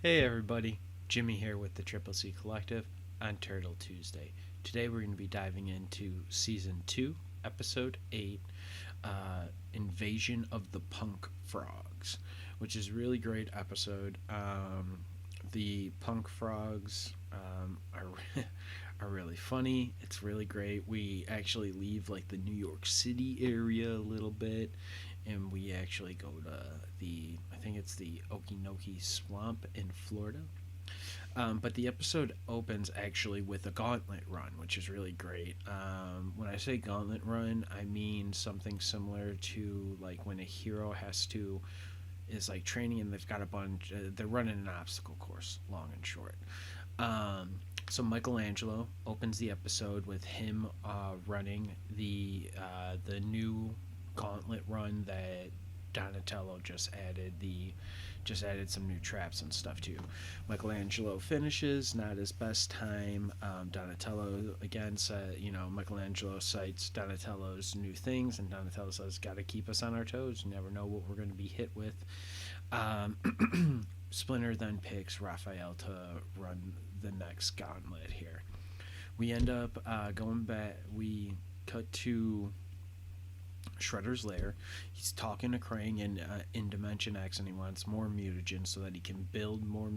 Hey everybody, Jimmy here with the Triple C Collective on Turtle Tuesday. Today we're going to be diving into Season 2, Episode 8, Invasion of the Punk Frogs, which is a really great episode. The punk frogs are really funny. It's really great. We actually leave like the New York City area a little bit, and we actually go to I think it's the Okinoki Swamp in Florida. But the episode opens actually with a Gauntlet Run, which is really great. When I say Gauntlet Run, I mean something similar to like when a hero is like training and they've got a bunch. They're running an obstacle course, long and short. Um, so Michelangelo opens the episode with him running the new Gauntlet Run that Donatello just added some new traps and stuff too. Michelangelo finishes, not his best time. Donatello again said, Michelangelo cites Donatello's new things, and Donatello says, "Got to keep us on our toes. You never know what we're going to be hit with." Splinter then picks Raphael to run the next gauntlet here. We end up going back. We cut to Shredder's lair. He's talking to Krang in Dimension X, and he wants more mutagens so that he can build more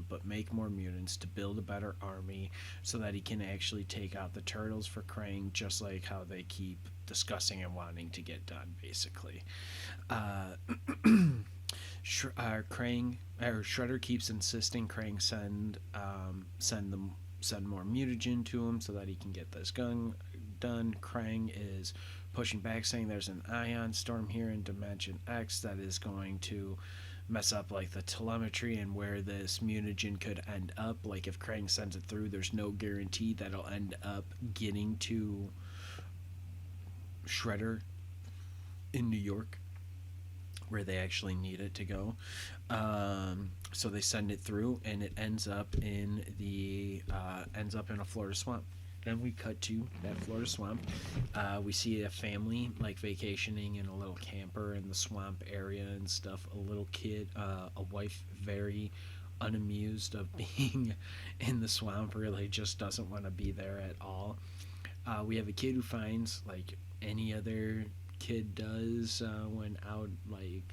but make more mutants to build a better army, so that he can actually take out the turtles for Krang, just like how they keep discussing and wanting to get done, basically. Uh, Shredder keeps insisting Krang send more mutagen to him so that he can get this gun done. Krang is pushing back, saying there's an ion storm here in Dimension X that is going to mess up like the telemetry and where this mutagen could end up. Like if Krang sends it through, there's no guarantee that it'll end up getting to Shredder in New York, where they actually need it to go. So they send it through, and it ends up in a Florida swamp. Then we cut to that Florida swamp. We see a family like vacationing in a little camper in the swamp area and stuff. A little kid, a wife, very unamused of being in the swamp. Really, just doesn't want to be there at all. We have a kid who finds, like any other kid does when out, like,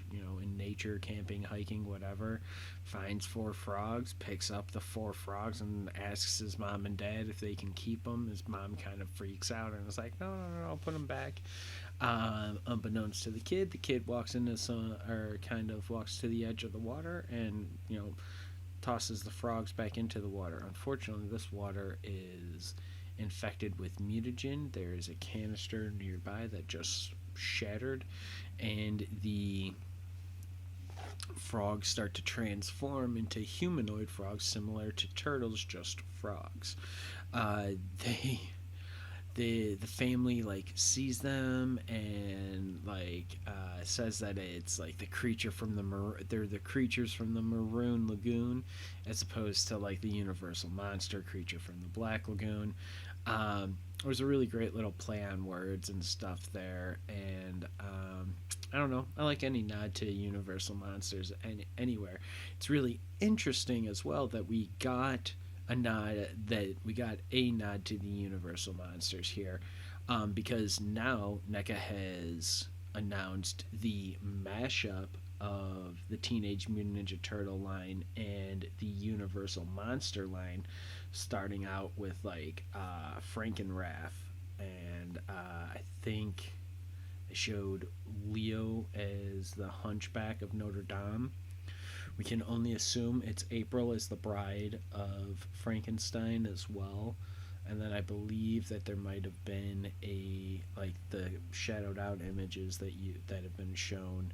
in nature, camping, hiking, whatever, finds four frogs, picks up the four frogs, and asks his mom and dad if they can keep them. His mom kind of freaks out and is like, no, I'll put them back. Unbeknownst to the kid walks into walks to the edge of the water and tosses the frogs back into the water. Unfortunately, this water is infected with mutagen. There is a canister nearby that just shattered, and the frogs start to transform into humanoid frogs similar to turtles, just frogs. They the family like sees them and says that it's like they're the creatures from the Maroon Lagoon, as opposed to like the Universal Monster creature from the Black Lagoon. It was a really great little play on words and stuff there, and I don't know. I like any nod to Universal Monsters anywhere. It's really interesting as well that we got a nod to the Universal Monsters here, because now NECA has announced the mashup of the Teenage Mutant Ninja Turtle line and the Universal Monster line, starting out with Frankenrath, and I think they showed Leo as the Hunchback of Notre Dame. We can only assume it's April as the bride of Frankenstein as well. And then I believe that there might have been the shadowed out images that have been shown.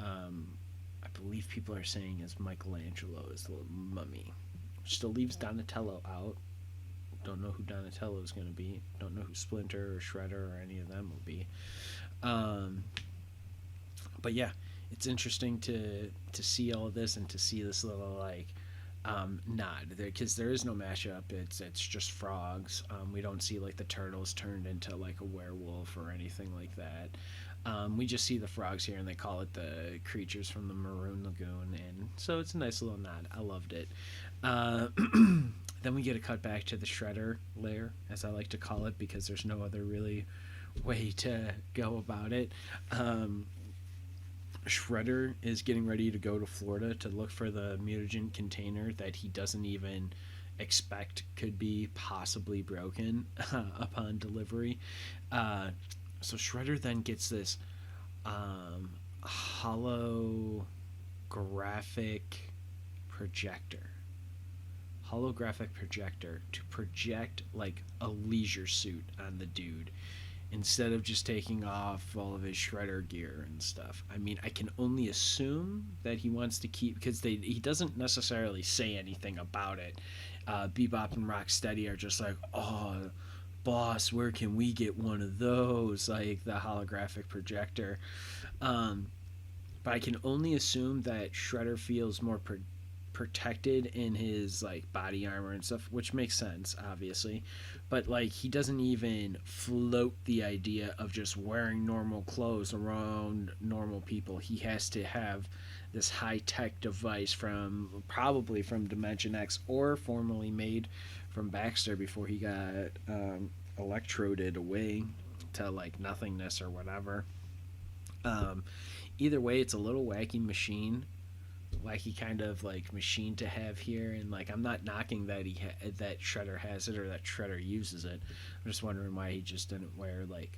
I believe people are saying as Michelangelo is the mummy, which still leaves Donatello out. Don't know who Donatello is going to be. Don't know who Splinter or Shredder or any of them will be. But yeah, it's interesting to see all of this and to see this little nod there, because there is no mashup. It's just frogs. We don't see like the turtles turned into like a werewolf or anything like that. We just see the frogs here, and they call it the creatures from the Maroon Lagoon, and so it's a nice little nod. I loved it. Uh, then we get a cut back to the Shredder lair, as I like to call it, because there's no other really way to go about it. Um, Shredder is getting ready to go to Florida to look for the mutagen container that he doesn't even expect could be possibly broken upon delivery. Uh, so Shredder then gets this um, holographic projector. Holographic projector to project like a leisure suit on the dude instead of just taking off all of his shredder gear and stuff. I mean, I can only assume that he wants to keep because he doesn't necessarily say anything about it. Bebop and Rocksteady are just like, oh, boss, where can we get one of those? Like the holographic projector. Um, but I can only assume that Shredder feels more protected in his like body armor and stuff, which makes sense, obviously. But like he doesn't even float the idea of just wearing normal clothes around normal people. He has to have this high tech device from probably from Dimension X or formerly made from Baxter before he got electroded away to like nothingness or whatever. Um, Either way, it's a little wacky machine, wacky kind of like machine to have here, and like I'm not knocking that that Shredder has it or that Shredder uses it. I'm just wondering why he just didn't wear like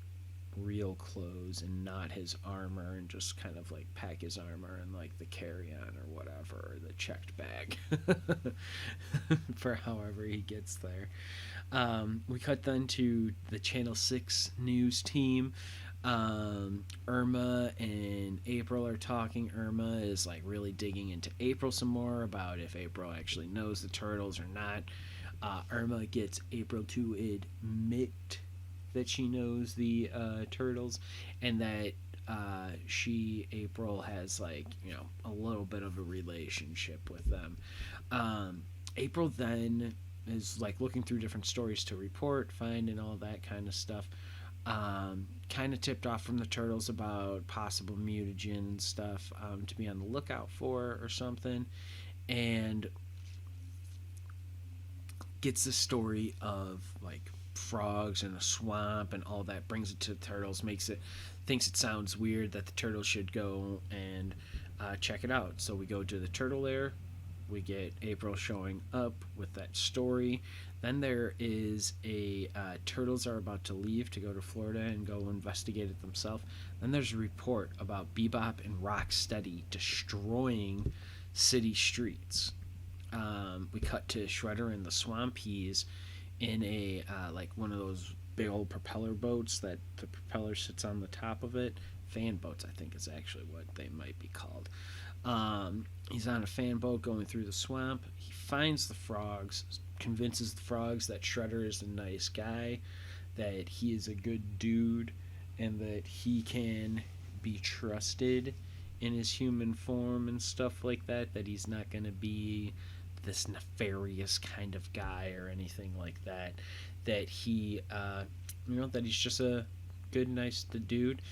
real clothes and not his armor and just kind of like pack his armor in like the carry-on or whatever, or the checked bag for however he gets there. We cut then to the Channel 6 news team. Irma and April are talking. Irma is like really digging into April some more about if April actually knows the turtles or not. Irma gets April to admit that she knows the turtles and that April has like, you know, a little bit of a relationship with them. April then is like looking through different stories to report, find, and all that kind of stuff. Kind of tipped off from the turtles about possible mutagen and stuff to be on the lookout for or something, and gets the story of like frogs in a swamp and all that, brings it to the turtles, thinks it sounds weird that the turtles should go and check it out. So we go to the turtle lair. We get April showing up with that story. Then there is a turtles are about to leave to go to Florida and go investigate it themselves. Then there's a report about Bebop and Rocksteady destroying city streets. We cut to Shredder and the Swamp Peas in a like one of those big old propeller boats that the propeller sits on the top of it. Fan boats, I think, is actually what they might be called. He's on a fan boat going through the swamp. He finds the frogs, convinces the frogs that Shredder is a nice guy, that he is a good dude, and that he can be trusted in his human form and stuff like that, that he's not going to be this nefarious kind of guy or anything like that, that he, that he's just a good, nice dude.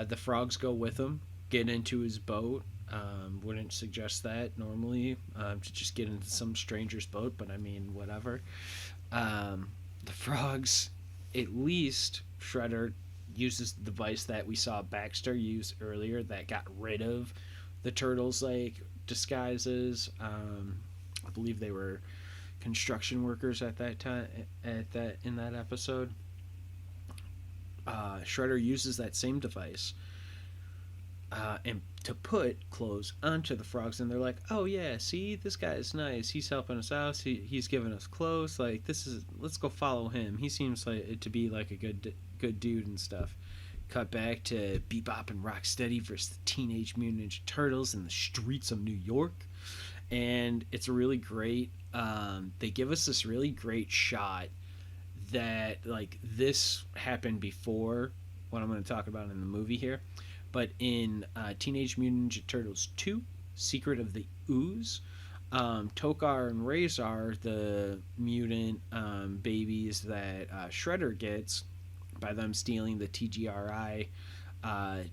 The frogs go with him, get into his boat. Wouldn't suggest that normally to just get into some stranger's boat, but I mean, whatever. The frogs, at least Shredder uses the device that we saw Baxter use earlier that got rid of the turtles like disguises. I believe they were construction workers at that time in that episode. Shredder uses that same device and to put clothes onto the frogs, and they're like, oh yeah, see, this guy is nice, he's helping us out, he's giving us clothes, like let's go follow him, he seems like to be like a good dude and stuff. Cut back to Bebop and Rocksteady versus the Teenage Mutant Ninja Turtles in the streets of New York, and it's really great. They give us this really great shot that like this happened before what I'm going to talk about in the movie here. But in Teenage Mutant Ninja Turtles 2, Secret of the Ooze, Tokar and Razor, the mutant babies that Shredder gets by them stealing the TGRI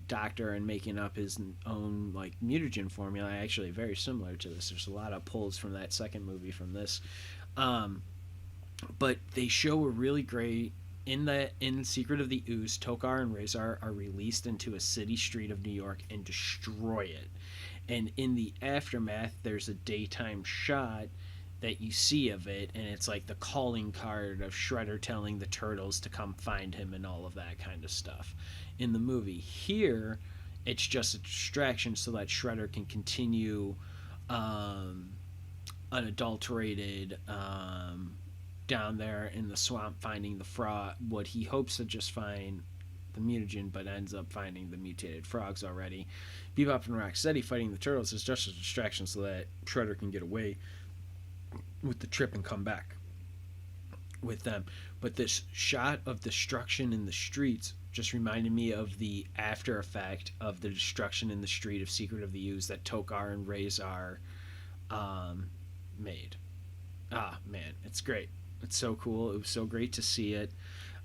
doctor and making up his own like mutagen formula. Actually, very similar to this. There's a lot of pulls from that second movie from this, um, but they show a really great. In Secret of the Ooze, Tokar and Razar are released into a city street of New York and destroy it. And in the aftermath, there's a daytime shot that you see of it, and it's like the calling card of Shredder telling the turtles to come find him and all of that kind of stuff. In the movie here, it's just a distraction so that Shredder can continue um, unadulterated down there in the swamp finding the frog, what he hopes to just find the mutagen, but ends up finding the mutated frogs already. Bebop and Rocksteady fighting the turtles is just a distraction so that Shredder can get away with the trip and come back with them. But this shot of destruction in the streets just reminded me of the after effect of the destruction in the street of Secret of the Ooze that Tokar and Razar made. Ah, man, it's great. It's so cool. It was so great to see it.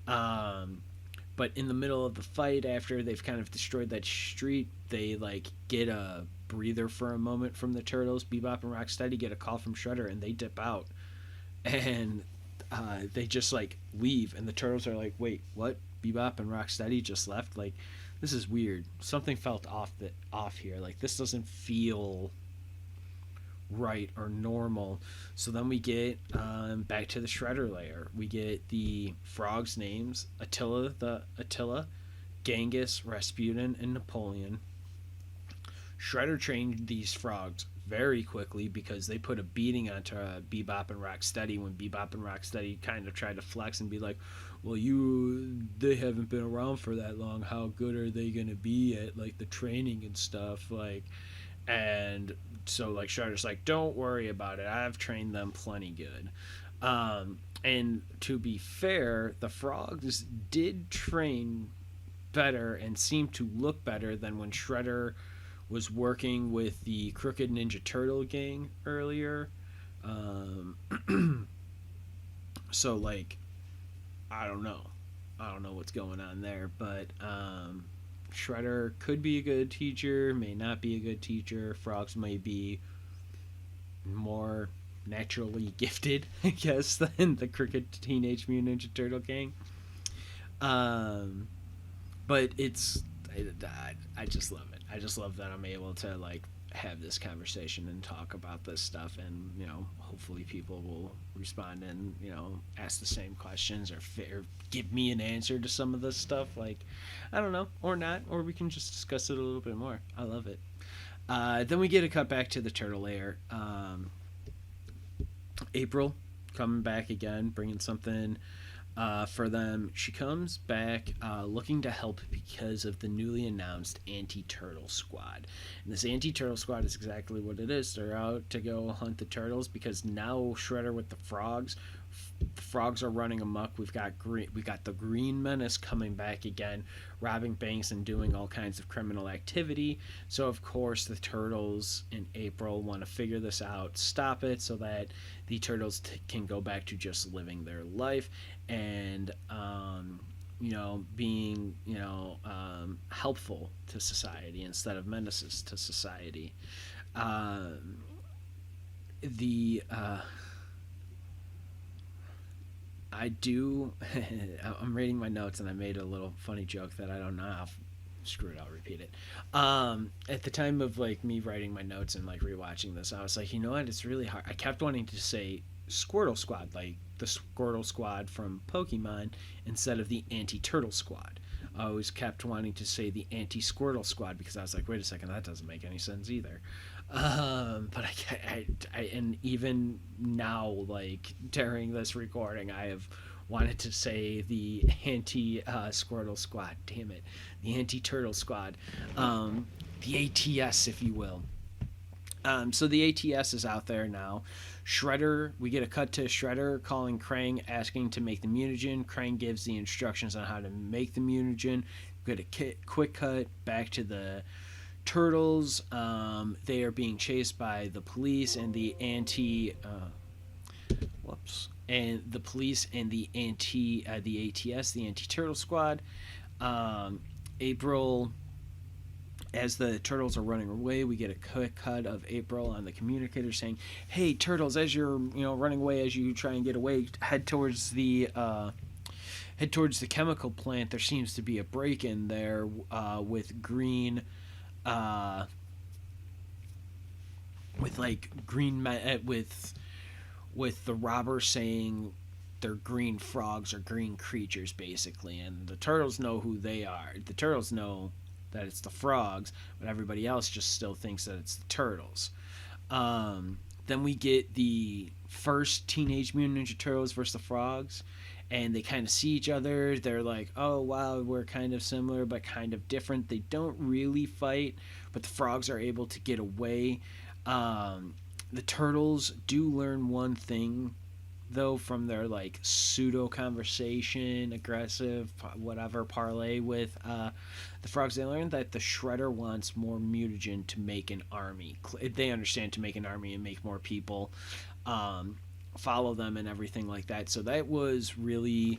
But in the middle of the fight, after they've kind of destroyed that street, they like get a breather for a moment from the turtles. Bebop and Rocksteady get a call from Shredder, and they dip out, and they just like leave. And the turtles are like, "Wait, what? Bebop and Rocksteady just left? Like, this is weird. Something felt off here. Like, this doesn't feel right or normal." So then we get back to the Shredder lair. We get the frogs' names: Attila, Genghis, Rasputin, and Napoleon. Shredder trained these frogs very quickly because they put a beating onto Bebop and Rocksteady when Bebop and Rocksteady kind of tried to flex and be like, "Well, they haven't been around for that long. How good are they gonna be at like the training and stuff?" Like, and so like Shredder's like, "Don't worry about it. I've trained them plenty good." And to be fair, the frogs did train better and seem to look better than when Shredder was working with the Crooked Ninja Turtle gang earlier. So like, I don't know what's going on there, but Shredder could be a good teacher, may not be a good teacher. Frogs may be more naturally gifted, I guess, than the Crooked Teenage Mutant Ninja Turtle gang. But I just love it. I just love that I'm able to like have this conversation and talk about this stuff, and hopefully people will respond and ask the same questions or give me an answer to some of this stuff. Like, I don't know, or not, or we can just discuss it a little bit more. I love it. Then we get a cut back to the turtle lair. April coming back again, bringing something for them. She comes back looking to help because of the newly announced Anti-Turtle Squad. And this Anti-Turtle Squad is exactly what it is. They're out to go hunt the turtles because now Shredder with the frogs. The frogs are running amok. We got the Green Menace coming back again, robbing banks and doing all kinds of criminal activity. So of course the turtles in April want to figure this out, stop it, so that the turtles can go back to just living their life and being helpful to society instead of menaces to society. I'm reading my notes and I made a little funny joke that I don't know. Screw it, I'll repeat it. At the time of like me writing my notes and like rewatching this, I was like, you know what? It's really hard. I kept wanting to say Squirtle Squad, like the Squirtle Squad from Pokemon, instead of the Anti-Turtle Squad. I always kept wanting to say the Anti-Squirtle Squad because I was like, wait a second, that doesn't make any sense either. But and even now, like during this recording, I have wanted to say the Anti-Squirtle Squad. Damn it, the Anti-Turtle Squad, the ATS, if you will. So the ATS is out there now. Shredder, we get a cut to Shredder calling Krang, asking to make the mutagen. Krang gives the instructions on how to make the mutagen. We get a quick cut back to the turtles. They are being chased by the police and the the ATS, the Anti-Turtle Squad. April, as the turtles are running away, we get a quick cut of April on the communicator saying, "Hey, turtles! As you're running away, as you try and get away, head towards the chemical plant. There seems to be a break in there with green, uh, with like green with the robber saying they're green frogs or green creatures, basically, and the turtles know who they are. The turtles know that it's the frogs, but everybody else just still thinks that it's the turtles. Then we get the first Teenage Mutant Ninja Turtles versus the frogs, and they kind of see each other. They're like, oh wow, we're kind of similar but kind of different. They don't really fight, but the frogs are able to get away. The turtles do learn one thing though from their like pseudo conversation, aggressive whatever parlay with the frogs. They learn that the Shredder wants more mutagen to make an army. They understand, to make an army and make more people follow them and everything like that. So that was really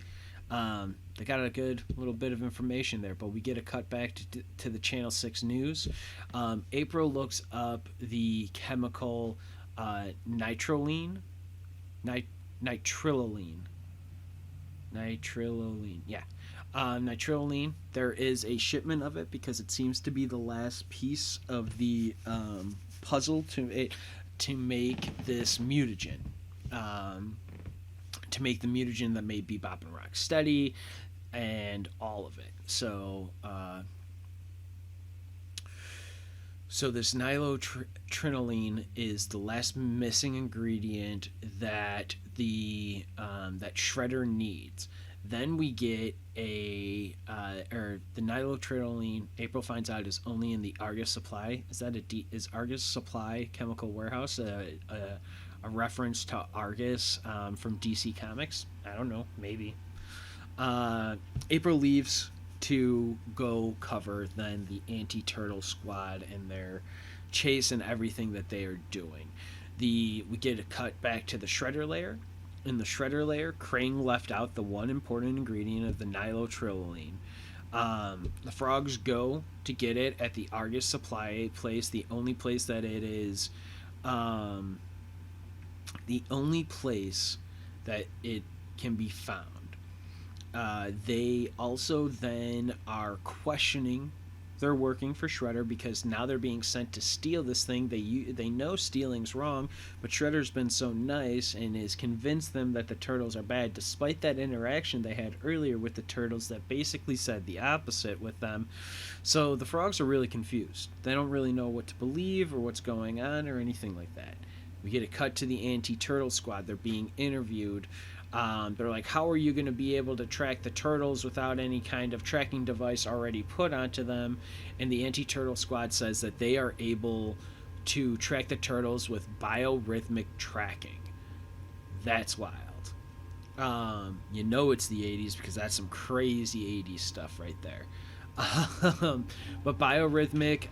they got a good little bit of information there. But we get a cut back to the Channel 6 news. April looks up the chemical nitroline. Nitrylline. Yeah. Nitrylline. There is a shipment of it because it seems to be the last piece of the puzzle to make this mutagen. To make the mutagen that made Bebop and Rocksteady and all of it. So this nitrylline is the last missing ingredient that that Shredder needs. Then we get the nitrylline. April finds out is only in the Argus Supply. Is Argus Supply Chemical Warehouse a reference to Argus from DC Comics? I don't know. Maybe. April leaves to go cover then the anti-turtle squad and their chase and everything that they are doing. We get a cut back to the Shredder lair. In the Shredder lair, Krang left out the one important ingredient of the nitrylline. The frogs go to get it at the Argus Supply place, the only place that it is, the only place that it can be found. They also then are questioning they're working for Shredder because now they're being sent to steal this thing. They know stealing's wrong, but Shredder's been so nice and has convinced them that the turtles are bad, despite that interaction they had earlier with the turtles that basically said the opposite with them. So the frogs are really confused. They don't really know what to believe or what's going on or anything like that. We get a cut to the anti-turtle squad. They're being interviewed. They're like, how are you going to be able to track the turtles without any kind of tracking device already put onto them? And the anti-turtle squad says that they are able to track the turtles with biorhythmic tracking. That's wild. You know it's the 80s because that's some crazy 80s stuff right there. But biorhythmic,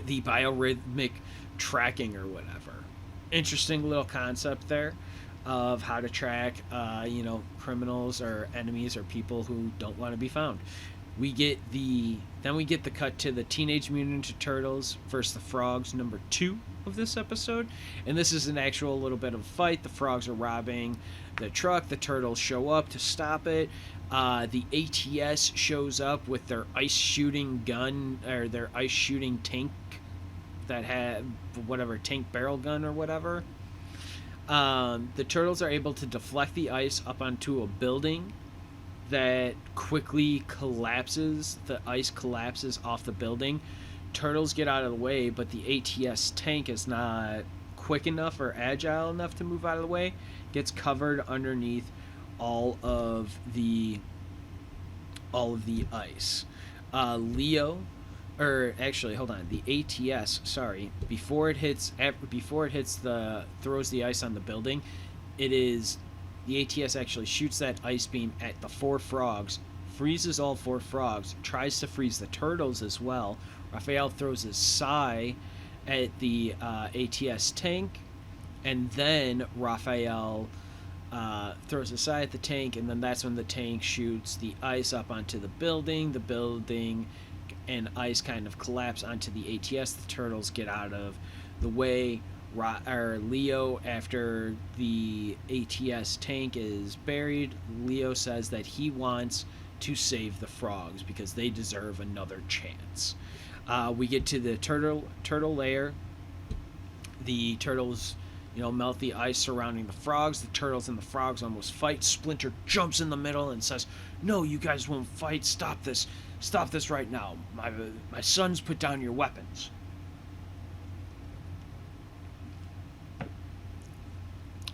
the biorhythmic tracking or whatever. Interesting little concept there of how to track, criminals or enemies or people who don't want to be found. We get the cut to the Teenage Mutant Ninja Turtles versus the Frogs, number 2 of this episode, and this is an actual little bit of a fight. The Frogs are robbing the truck. The Turtles show up to stop it. The ATS shows up with their ice shooting gun or their ice shooting tank that had whatever tank barrel gun or whatever. The turtles are able to deflect the ice up onto a building that quickly collapses. The ice collapses off the building. Turtles get out of the way, but the ATS tank is not quick enough or agile enough to move out of the way. Gets covered underneath all of the ice. The ATS, before it throws the ice on the building, the ATS actually shoots that ice beam at the 4 frogs, freezes all 4 frogs, tries to freeze the turtles as well. Raphael throws his sai at the ATS tank, and then Raphael throws aside the tank, and then that's when the tank shoots the ice up onto the building. The building and ice kind of collapse onto the ATS. The turtles get out of the way. Leo, after the ATS tank is buried, Leo says that he wants to save the frogs because they deserve another chance. We get to the turtle lair. The turtles, melt the ice surrounding the frogs. The turtles and the frogs almost fight. Splinter jumps in the middle and says, "No, you guys won't fight. Stop this. Stop this right now. My sons, put down your weapons."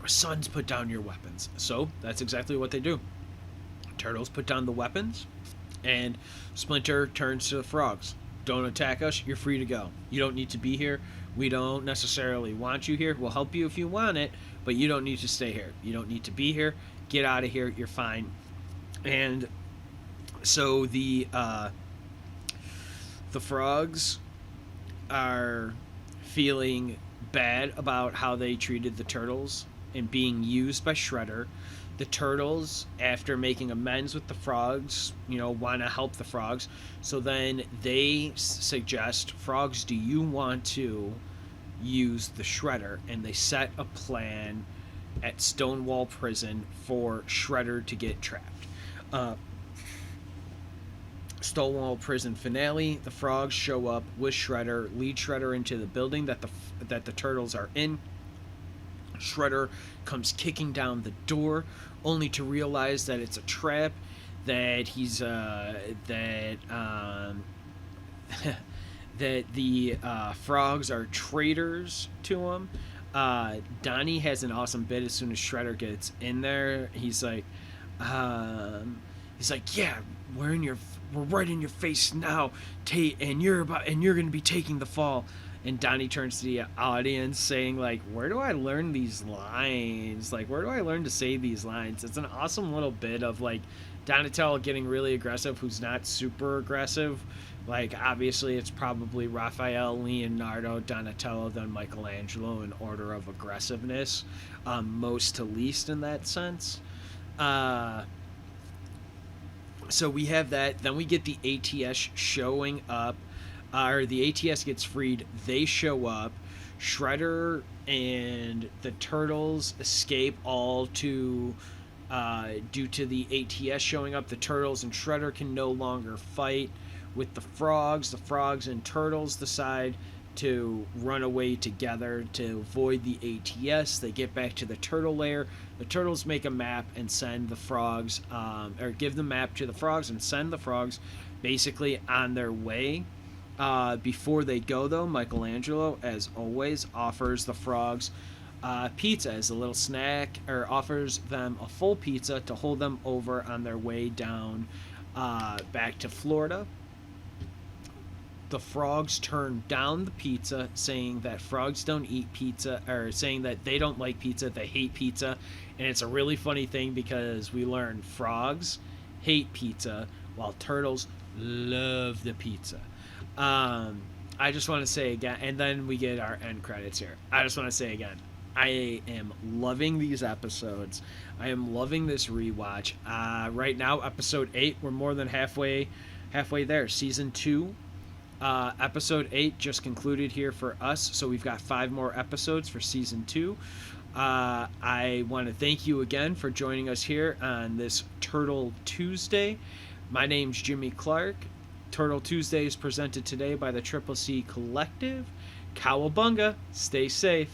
"My sons, put down your weapons." So that's exactly what they do. Turtles put down the weapons, and Splinter turns to the frogs. "Don't attack us. You're free to go. You don't need to be here. We don't necessarily want you here. We'll help you if you want it, but you don't need to stay here. You don't need to be here. Get out of here. You're fine." And so the frogs are feeling bad about how they treated the turtles and being used by Shredder. The turtles, after making amends with the frogs, want to help the frogs. So then they suggest, "Frogs, do you want to use the Shredder?" And they set a plan at Stonewall Prison for Shredder to get trapped. Stonewall Prison finale. The frogs show up with Shredder, lead Shredder into the building that the turtles are in. Shredder comes kicking down the door, only to realize that it's a trap, that he's that the frogs are traitors to him. Donnie has an awesome bit as soon as Shredder gets in there. He's like, "Yeah, we're right in your face now, Tate, and you're gonna be taking the fall." And Donnie turns to the audience saying, like, "Where do I learn these lines? Like, where do I learn to say these lines?" It's an awesome little bit of, like, Donatello getting really aggressive, who's not super aggressive. Like, obviously, it's probably Raphael, Leonardo, Donatello, then Michelangelo in order of aggressiveness, most to least in that sense. So we have that. Then we get the ATS showing up. Or the ATS gets freed. They show up. Shredder and the turtles escape, all due to the ATS showing up. The turtles and Shredder can no longer fight with the frogs. The frogs and turtles decide to run away together to avoid the ATS. They get back to the turtle lair. The turtles make a map and send the frogs, or give the map to the frogs and send the frogs basically on their way. Before they go, though, Michelangelo, as always, offers the frogs pizza as a little snack, or offers them a full pizza to hold them over on their way down back to Florida. The frogs turn down the pizza, saying that frogs don't eat pizza, or saying that they don't like pizza, they hate pizza. And it's a really funny thing because we learn frogs hate pizza while turtles love the pizza. I just want to say again, and then we get our end credits here. I just want to say again, I am loving these episodes. I am loving this rewatch. Right now, episode 8, we're more than halfway there. Season 2, episode 8 just concluded here for us, so we've got 5 more episodes for season 2. I want to thank you again for joining us here on this Turtle Tuesday. My name's Jimmy Clark. Turtle Tuesday is presented today by the Triple C Collective. Cowabunga, stay safe.